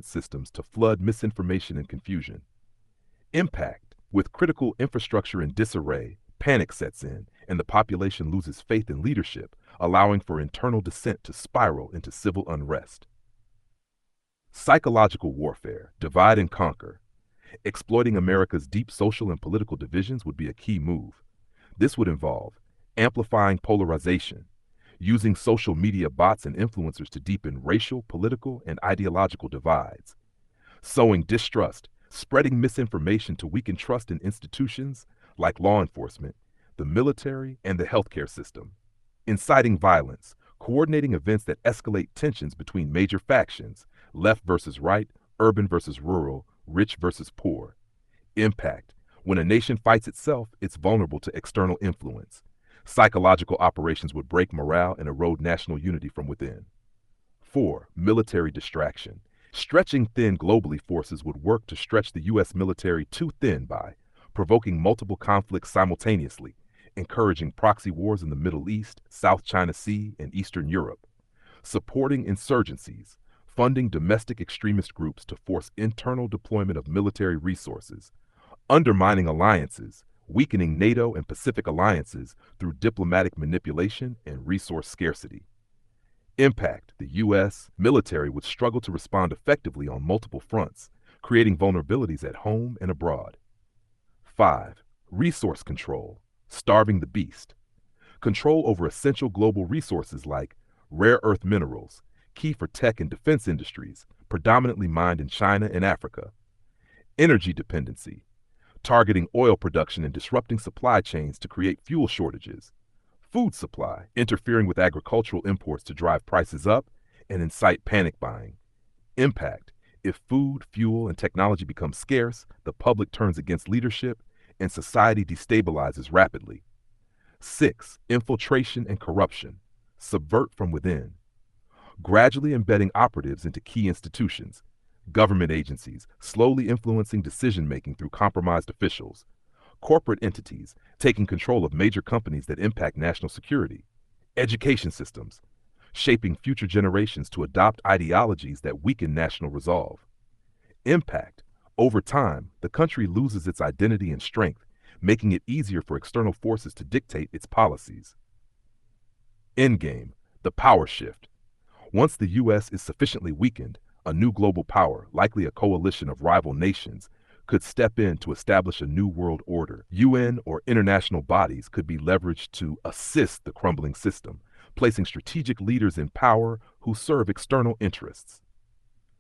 government systems to flood misinformation and confusion. Impact. With critical infrastructure in disarray, panic sets in, and the population loses faith in leadership, allowing for internal dissent to spiral into civil unrest. Psychological warfare, divide and conquer. Exploiting America's deep social and political divisions would be a key move. This would involve amplifying polarization, using social media bots and influencers to deepen racial, political, and ideological divides, sowing distrust, spreading misinformation to weaken trust in institutions like law enforcement, the military, and the healthcare system, inciting violence, coordinating events that escalate tensions between major factions, left versus right, urban versus rural, rich versus poor. Impact. When a nation fights itself, it's vulnerable to external influence. Psychological operations would break morale and erode national unity from within. 4. Military distraction. Stretching thin globally forces would work to stretch the U.S. military too thin by provoking multiple conflicts simultaneously, encouraging proxy wars in the Middle East, South China Sea, and Eastern Europe, supporting insurgencies, funding domestic extremist groups to force internal deployment of military resources, undermining alliances, weakening NATO and Pacific alliances through diplomatic manipulation and resource scarcity. Impact. The U.S. military would struggle to respond effectively on multiple fronts, creating vulnerabilities at home and abroad. 5. Resource control. Starving the beast. Control over essential global resources like rare earth minerals, key for tech and defense industries, predominantly mined in China and Africa. Energy dependency. Targeting oil production and disrupting supply chains to create fuel shortages. Food supply, interfering with agricultural imports to drive prices up and incite panic buying. Impact. If food, fuel, and technology become scarce, the public turns against leadership and society destabilizes rapidly. 6. Infiltration and corruption. Subvert from within. Gradually embedding operatives into key institutions, government agencies, slowly influencing decision-making through compromised officials, corporate entities taking control of major companies that impact national security, education systems, shaping future generations to adopt ideologies that weaken national resolve. Impact. Over time, the country loses its identity and strength, making it easier for external forces to dictate its policies. Endgame. The power shift. Once the U.S. is sufficiently weakened, a new global power, likely a coalition of rival nations, could step in to establish a new world order. UN or international bodies could be leveraged to assist the crumbling system, placing strategic leaders in power who serve external interests.